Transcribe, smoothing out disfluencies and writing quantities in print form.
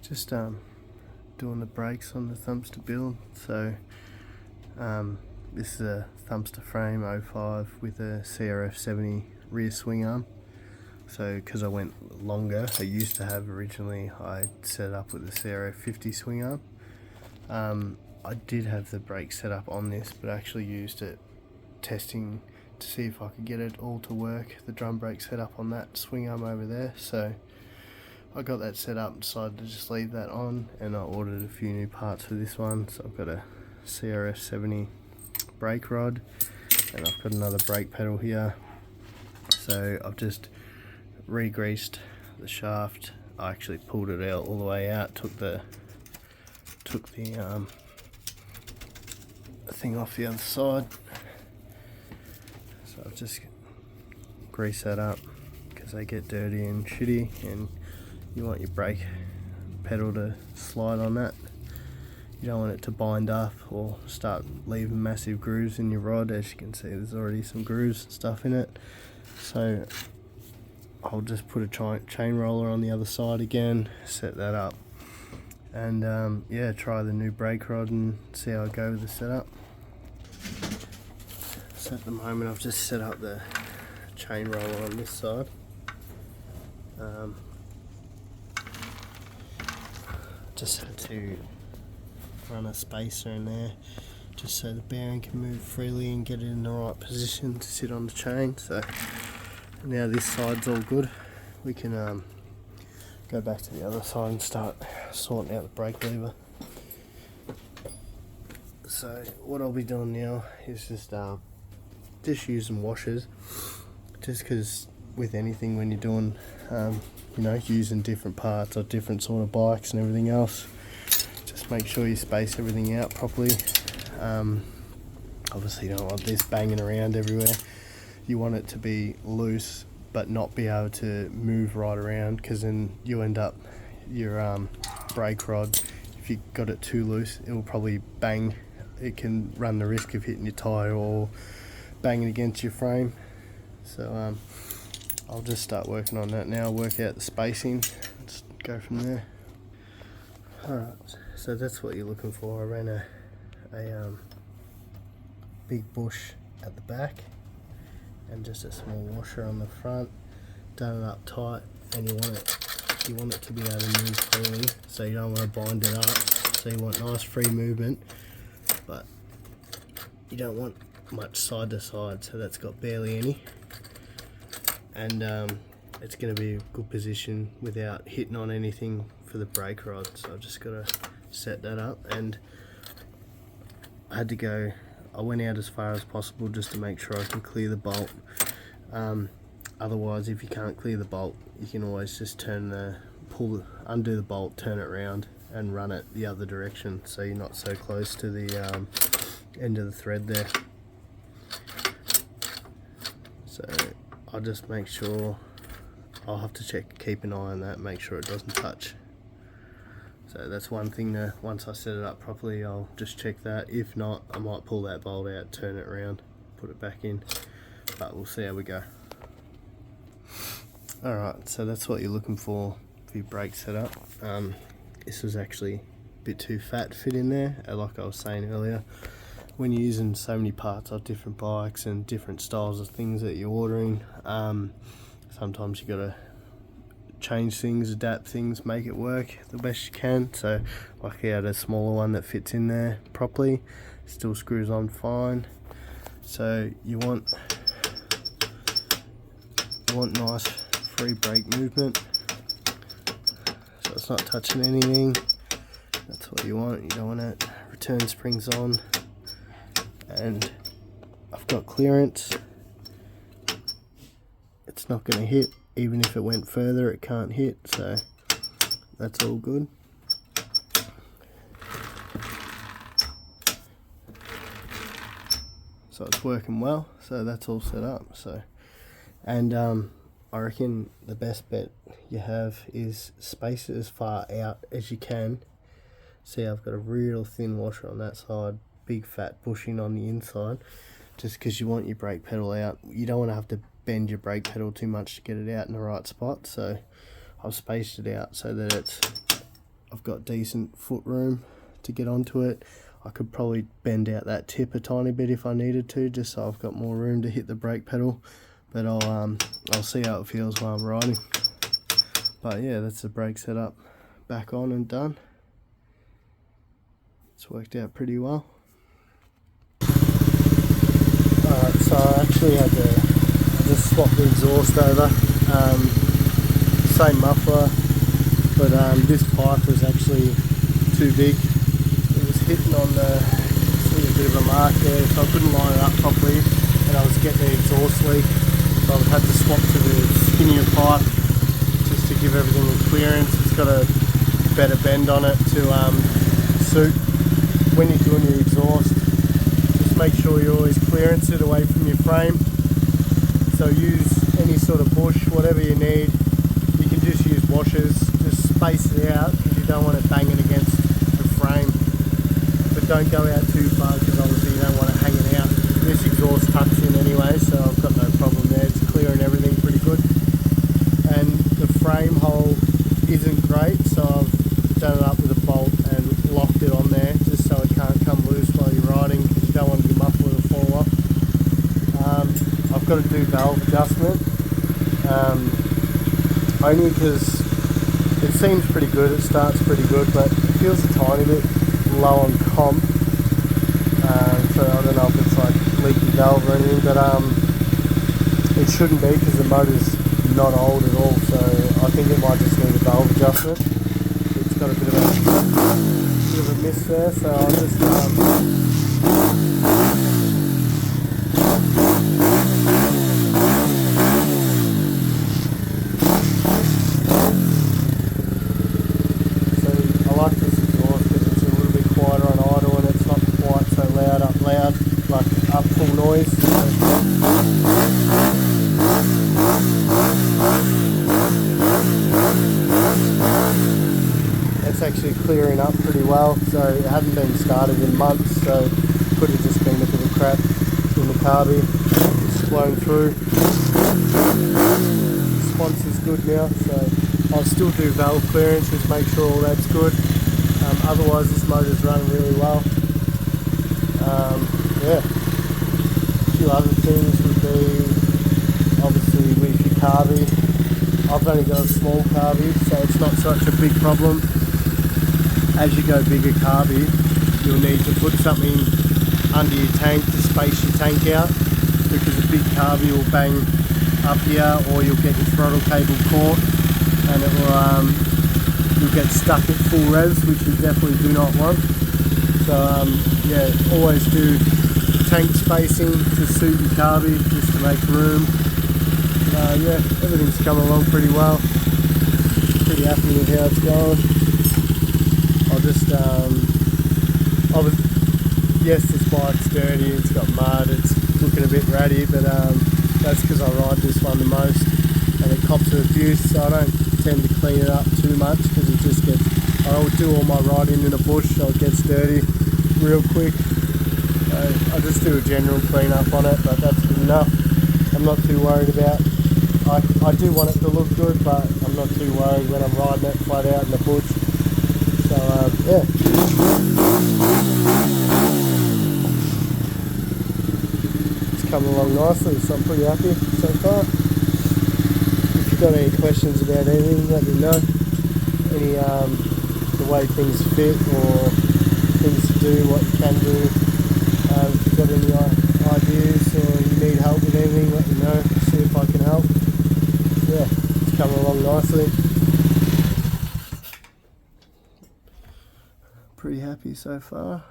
Just doing the brakes on the thumpstar build. So this is a thumpstar frame 05 with a crf70 rear swing arm. So because I went longer, I used to have originally, I set up with the crf50 swing arm. I did have the brake set up on this, but I actually used it testing to see if I could get it all to work, the drum brake set up on that swing arm over there. So I got that set up, decided to just leave that on, and I ordered a few new parts for this one. So I've got a crf70 brake rod, and I've got another brake pedal here. So I've just re-greased the shaft. I actually pulled it out all the way out, took the thing off the other side. So I've just greased that up because they get dirty and shitty, and you want your brake pedal to slide on that. You don't want it to bind up or start leaving massive grooves in your rod. As you can see, there's already some grooves and stuff in it. So I'll just put a chain roller on the other side again, set that up, and yeah, try the new brake rod and see how I go with the setup. So at the moment I've just set up the chain roller on this side. Just had to run a spacer in there just so the bearing can move freely and get it in the right position to sit on the chain. So now this side's all good, we can go back to the other side and start sorting out the brake lever. So what I'll be doing now is just using washers, just because with anything when you're doing you know, using different parts or different sort of bikes and everything else, just make sure you space everything out properly. Obviously you don't want this banging around everywhere. You want it to be loose but not be able to move right around, because then you end up your brake rod, if you got it too loose, it will probably bang. It can run the risk of hitting your tyre or banging against your frame. So I'll just start working on that now, work out the spacing, let's go from there. Alright, so that's what you're looking for. I ran a big bush at the back and just a small washer on the front, done it up tight, and you want it to be able to move freely, so you don't want to bind it up. So you want nice free movement, but you don't want much side to side, so that's got barely any, and it's going to be a good position without hitting on anything for the brake rod. So I've just got to set that up, and I went out as far as possible just to make sure I can clear the bolt. Otherwise, if you can't clear the bolt, you can always just undo the bolt, turn it around and run it the other direction, so you're not so close to the end of the thread there. So I'll just make sure, I'll have to keep an eye on that, make sure it doesn't touch. So that's one thing that once I set it up properly, I'll just check that. If not, I might pull that bolt out, turn it around, put it back in, but we'll see how we go. Alright, so that's what you're looking for your brake setup. This was actually a bit too fat to fit in there, like I was saying earlier. When you're using so many parts of different bikes and different styles of things that you're ordering, sometimes you gotta change things, adapt things, make it work the best you can. So luckily I had a smaller one that fits in there properly, still screws on fine. So you want nice free brake movement, so it's not touching anything. That's what you want. You don't want it. Return springs on, and I've got clearance. It's not going to hit. Even if it went further, it can't hit, so that's all good. So it's working well, so that's all set up. So, and I reckon the best bet you have is space it as far out as you can. See, I've got a real thin washer on that side, big fat bushing on the inside, just because you want your brake pedal out. You don't want to have to bend your brake pedal too much to get it out in the right spot. So I've spaced it out so that it's I've got decent foot room to get onto it. I could probably bend out that tip a tiny bit if I needed to, just so I've got more room to hit the brake pedal. But I'll see how it feels while I'm riding. But yeah, that's the brake setup back on and done. It's worked out pretty well. Alright, so I actually had to just swap the exhaust over. Same muffler, but this pipe was actually too big. It was hitting on a bit of a mark there, so I couldn't line it up properly, and I was getting an exhaust leak, so I had to swap to the skinnier pipe just to give everything a clearance. It's got a better bend on it to suit when you're doing your exhaust. Just make sure you always clearance it away from your frame. So use any sort of bush, whatever you need. You can just use washers, just space it out because you don't want it banging against the frame. But don't go out too far because obviously you don't want it hanging out. This exhaust tucks in anyway, so I've got no problem there. It's clearing everything pretty good. And the frame hole isn't great, so I've done it up with a bolt and locked it on there just so it can't come loose while you're riding because you don't want your muffler to fall off. I've got to do valve adjustment only because it seems pretty good, it starts pretty good, but it feels a tiny bit low on comp, so I don't know if it's like leaky valve or anything, but it shouldn't be because the motor's not old at all, so I think it might just need a valve adjustment. It's got a bit of a miss there, so I'll just up full noise. It's actually clearing up pretty well, so it hadn't been started in months, so it could have just been a bit of crap in the carby. It's flowing through. Response is good now, so I'll still do valve clearance, just make sure all that's good. Otherwise this motor's running really well. Yeah. A few other things would be obviously with your carby. I've only got a small carby, so it's not such a big problem. As you go bigger carby, you'll need to put something under your tank to space your tank out, because a big carby will bang up here, or you'll get your throttle cable caught and it will you'll get stuck at full revs, which you definitely do not want. So yeah, always do tank spacing to suit your carby, just to make room. Yeah, everything's coming along pretty well. Pretty happy with how it's going. I'll just, yes, this bike's dirty, it's got mud, it's looking a bit ratty, but that's because I ride this one the most, and it cops abuse, so I don't tend to clean it up too much, because it just gets, I'll do all my riding in a bush, so it gets dirty real quick. I just do a general clean up on it, but that's good enough. I'm not too worried about. I do want it to look good, but I'm not too worried when I'm riding it flat out in the bush. So yeah. It's coming along nicely, so I'm pretty happy so far. If you've got any questions about anything, let me know. Any the way things fit, or things to do, what you can do. If you've got any ideas or you need help with anything, let me know, see if I can help. Yeah, it's coming along nicely. Pretty happy so far.